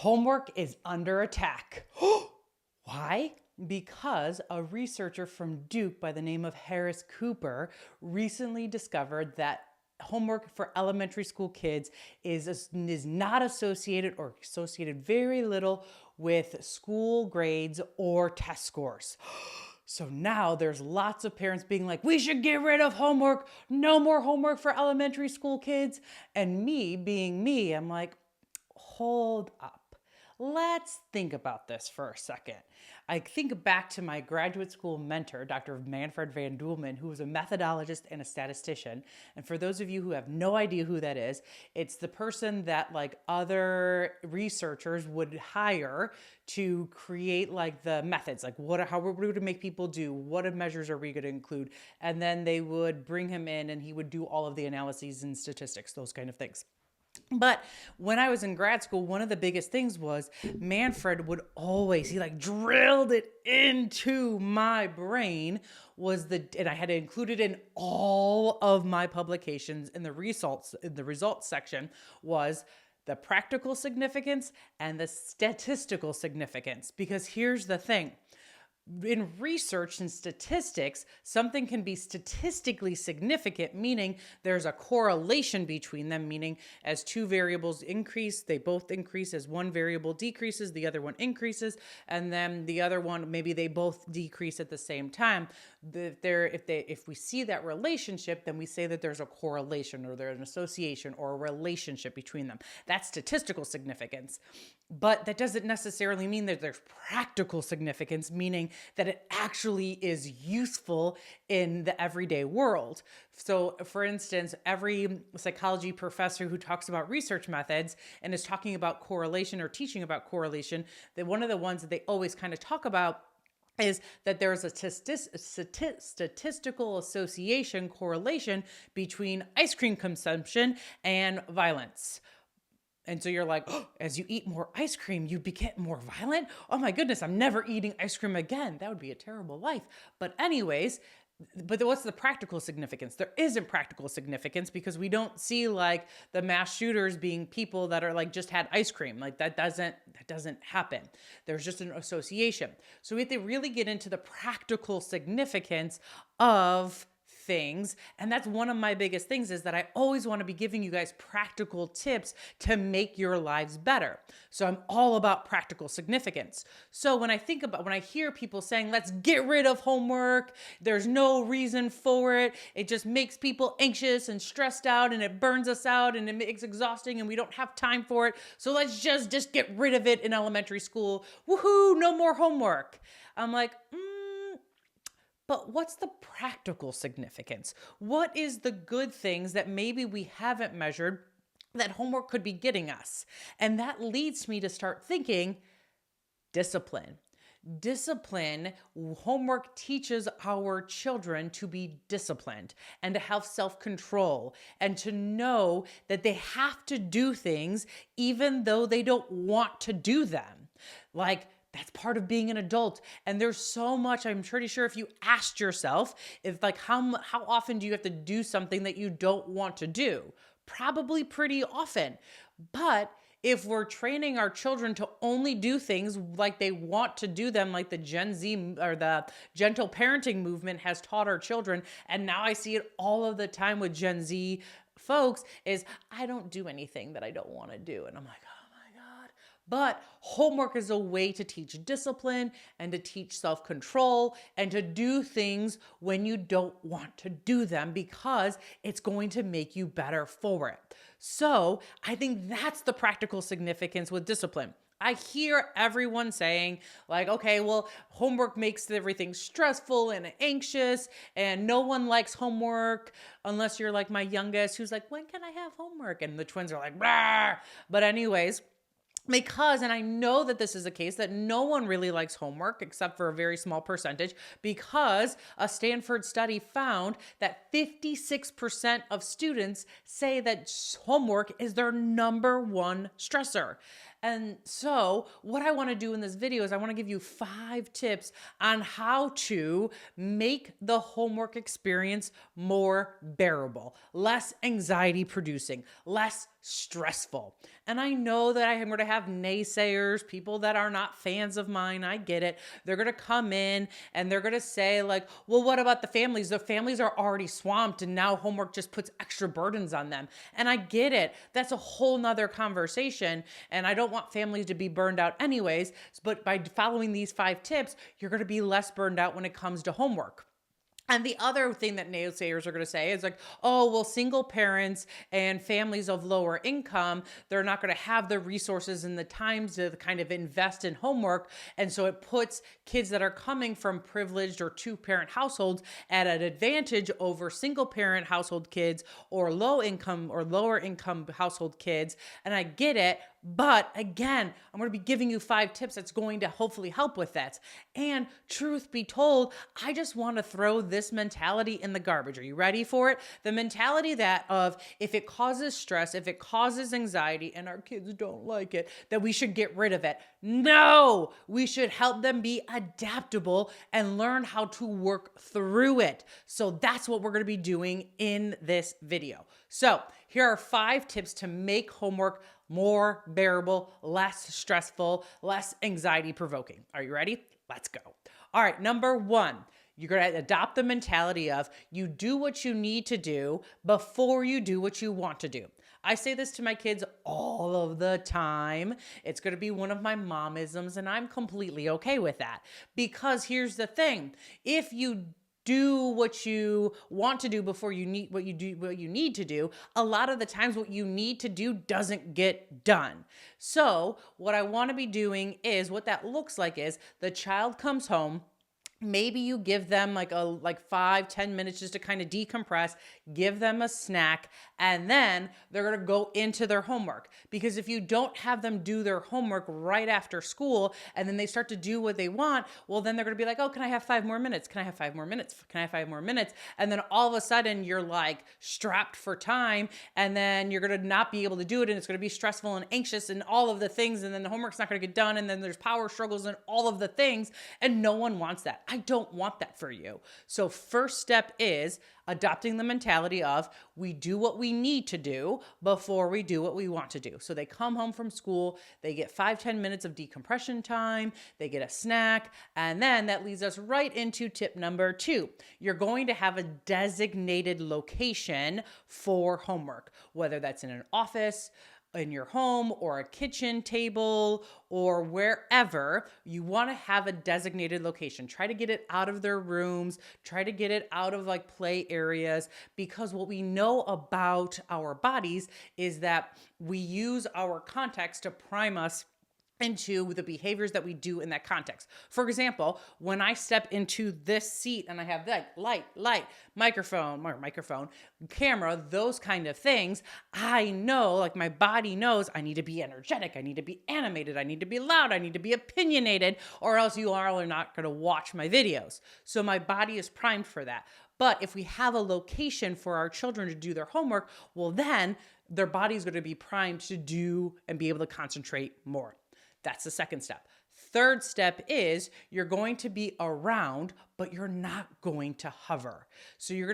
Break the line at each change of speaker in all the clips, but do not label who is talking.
Homework is under attack. Why? Because a researcher from Duke by the name of Harris Cooper recently discovered that homework for elementary school kids is not associated or associated very little with school grades or test scores. So now there's lots of parents being like, we should get rid of homework. No more homework for elementary school kids. And me being me, I'm like, hold up. Let's think about this for a second. I think back to my graduate school mentor, Dr. Manfred van Doelman, who was a methodologist and a statistician. And for those of you who have no idea who that is, it's the person that like other researchers would hire to create like the methods, like how we're going to make people do, what measures are we going to include? And then they would bring him in and he would do all of the analyses and statistics, those kind of things. But when I was in grad school, one of the biggest things was Manfred would always, he like drilled it into my brain and I had to include it in all of my publications in the results section was the practical significance and the statistical significance. Because here's the thing. In research and statistics, something can be statistically significant, meaning there's a correlation between them, meaning as two variables increase, they both increase. As one variable decreases, the other one increases, and then the other one, maybe they both decrease at the same time. If we see that relationship, then we say that there's a correlation or there's an association or a relationship between them. That's statistical significance. But that doesn't necessarily mean that there's practical significance, meaning that it actually is useful in the everyday world. So, for instance, every psychology professor who talks about research methods and is talking about correlation or teaching about correlation, that one of the ones that they always kind of talk about is that there's a statistical association correlation between ice cream consumption and violence. And so you're like, oh, as you eat more ice cream, you get more violent? Oh my goodness, I'm never eating ice cream again. That would be a terrible life. But anyways, what's the practical significance? There isn't practical significance because we don't see like the mass shooters being people that are like just had ice cream. Like that doesn't happen. There's just an association. So we have to really get into the practical significance of things. And that's one of my biggest things is that I always want to be giving you guys practical tips to make your lives better. So I'm all about practical significance. So when I hear people saying, let's get rid of homework, there's no reason for it. It just makes people anxious and stressed out and it burns us out and it's exhausting and we don't have time for it. So let's just get rid of it in elementary school. Woohoo, no more homework. I'm like, but what's the practical significance? What is the good things that maybe we haven't measured that homework could be getting us? And that leads me to start thinking discipline. Discipline, homework teaches our children to be disciplined and to have self-control and to know that they have to do things even though they don't want to do them. Like, that's part of being an adult. And there's so much, I'm pretty sure if you asked yourself, if like how often do you have to do something that you don't want to do? Probably pretty often. But if we're training our children to only do things like they want to do them, like the Gen Z or the gentle parenting movement has taught our children, and now I see it all of the time with Gen Z folks, is I don't do anything that I don't want to do. And I'm like, but homework is a way to teach discipline and to teach self-control and to do things when you don't want to do them because it's going to make you better for it. So I think that's the practical significance with discipline. I hear everyone saying like, okay, well, homework makes everything stressful and anxious and no one likes homework unless you're like my youngest who's like, when can I have homework? And the twins are like, bah! But anyways, and I know that this is a case that no one really likes homework except for a very small percentage because a Stanford study found that 56% of students say that homework is their number one stressor. And so what I want to do in this video is I want to give you 5 tips on how to make the homework experience more bearable, less anxiety producing, less stressful. And I know that I am going to have naysayers, people that are not fans of mine. I get it. They're going to come in and they're going to say like, well, what about the families? The families are already swamped and now homework just puts extra burdens on them. And I get it. That's a whole nother conversation. And I don't want families to be burned out anyways. But by following these 5 tips, you're going to be less burned out when it comes to homework. And the other thing that naysayers are going to say is like, oh, well, single parents and families of lower income, they're not going to have the resources and the time to kind of invest in homework. And so it puts kids that are coming from privileged or 2-parent households at an advantage over single parent household kids or low income or lower income household kids. And I get it. But again, I'm going to be giving you 5 tips that's going to hopefully help with that. And truth be told, I just want to throw this mentality in the garbage. Are you ready for it? The mentality that of if it causes stress, if it causes anxiety, and our kids don't like it, that we should get rid of it. No, we should help them be adaptable and learn how to work through it. So that's what we're going to be doing in this video. So here are 5 tips to make homework more bearable, less stressful, less anxiety provoking. Are you ready? Let's go. All right, number 1, you're going to adopt the mentality of you do what you need to do before you do what you want to do. I say this to my kids all of the time. It's going to be one of my momisms, and I'm completely okay with that. Because here's the thing. If you do what you want to do before you need what you need to do, a lot of the times what you need to do doesn't get done. So what I want to be doing is what that looks like is the child comes home. Maybe you give them like 5-10 minutes just to kind of decompress, give them a snack, and then they're going to go into their homework. Because if you don't have them do their homework right after school and then they start to do what they want, well, then they're going to be like, oh, can I have 5 more minutes? Can I have 5 more minutes? Can I have 5 more minutes? And then all of a sudden you're like strapped for time, and then you're going to not be able to do it, and it's going to be stressful and anxious and all of the things, and then the homework's not going to get done, and then there's power struggles and all of the things, and no one wants that. I don't want that for you. So first step is adopting the mentality of we do what we need to do before we do what we want to do. So they come home from school, they get 5-10 minutes of decompression time, they get a snack, and then that leads us right into tip number 2. You're going to have a designated location for homework, whether that's in an office, in your home, or a kitchen table, or wherever. You want to have a designated location. Try to get it out of their rooms. Try to get it out of like play areas, because what we know about our bodies is that we use our context to prime us into the behaviors that we do in that context. For example, when I step into this seat and I have that light, microphone, camera, those kind of things, I know, like my body knows I need to be energetic, I need to be animated, I need to be loud, I need to be opinionated, or else you are not going to watch my videos. So my body is primed for that. But if we have a location for our children to do their homework, well, then their body is going to be primed to do and be able to concentrate more. That's the second step. Third step is you're going to be around, but you're not going to hover. So your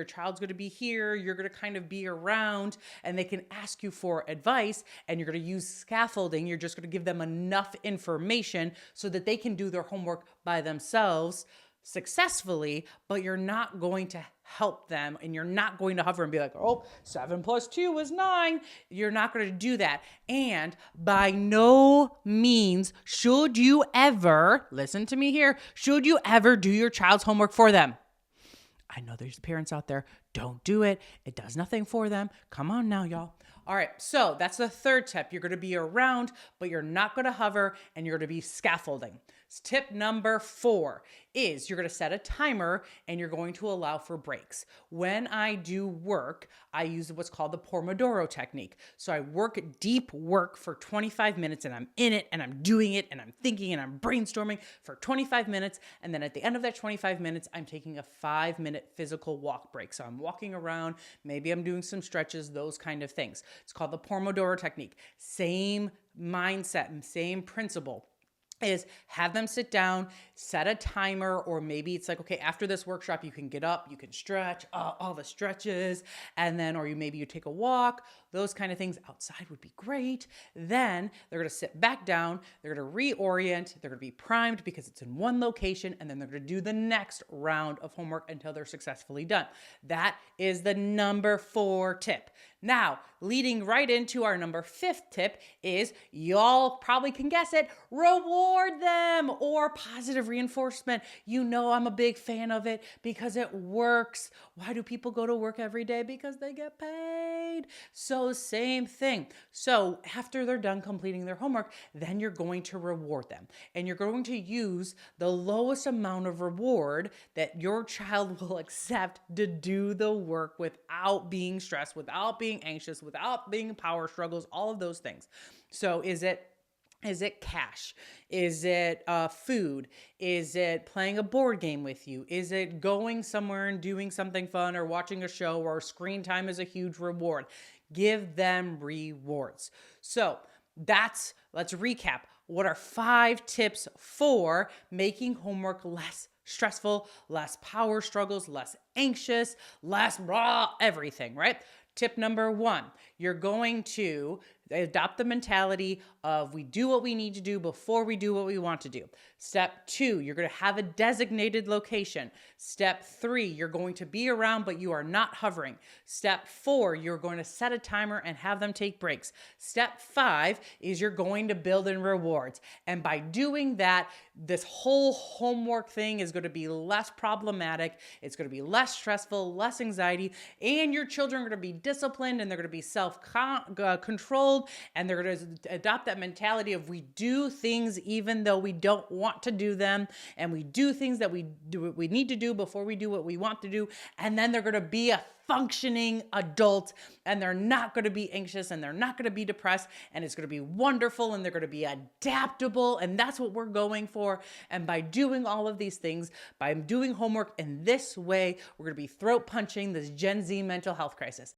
child's going to be here, you're going to kind of be around, and they can ask you for advice, and you're going to use scaffolding. You're just going to give them enough information so that they can do their homework by themselves successfully, but you're not going to help them, and you're not going to hover and be like, oh, 7 + 2 is 9. You're not going to do that. And by no means should you ever, listen to me here, should you ever do your child's homework for them. I know there's parents out there, don't do it. It does nothing for them. Come on now, y'all. All right, so that's the third tip. You're going to be around, but you're not going to hover, and you're going to be scaffolding. Tip number 4 is you're going to set a timer, and you're going to allow for breaks. When I do work, I use what's called the Pomodoro technique. So I work deep work for 25 minutes, and I'm in it, and I'm doing it, and I'm thinking, and I'm brainstorming for 25 minutes. And then at the end of that 25 minutes, I'm taking a 5-minute physical walk break. So I'm walking around, maybe I'm doing some stretches, those kind of things. It's called the Pomodoro technique. Same mindset and same principle is have them sit down, set a timer, or maybe it's like, okay, after this workshop, you can get up, you can stretch, all the stretches, and then, or maybe you take a walk, those kind of things outside would be great. Then they're gonna sit back down, they're gonna reorient, they're gonna be primed because it's in one location, and then they're gonna do the next round of homework until they're successfully done. That is the number 4 tip. Now, leading right into our number 5th tip is, y'all probably can guess it, reward them, or positive reinforcement. You know I'm a big fan of it because it works. Why do people go to work every day? Because they get paid. So same thing. So after they're done completing their homework, then you're going to reward them. And you're going to use the lowest amount of reward that your child will accept to do the work without being stressed, without being anxious, without being power struggles, all of those things. So is it cash? Is it food? Is it playing a board game with you? Is it going somewhere and doing something fun or watching a show, or screen time is a huge reward? Give them rewards. So let's recap. What are 5 tips for making homework less stressful, less power struggles, less anxious, less everything, right? Tip number 1, you're going to adopt the mentality of we do what we need to do before we do what we want to do. Step 2, you're going to have a designated location. Step 3, you're going to be around, but you are not hovering. Step 4, you're going to set a timer and have them take breaks. Step 5 is you're going to build in rewards. And by doing that, this whole homework thing is going to be less problematic. It's going to be less stressful, less anxiety, and your children are going to be disciplined and they're going to be self-controlled, and they're going to adopt that mentality of we do things even though we don't want to do them, and we do things that we need to do before we do what we want to do, and then they're going to be a functioning adult, and they're not going to be anxious, and they're not going to be depressed, and it's going to be wonderful, and they're going to be adaptable, and that's what we're going for. And by doing all of these things, by doing homework in this way, we're going to be throat punching this Gen Z mental health crisis.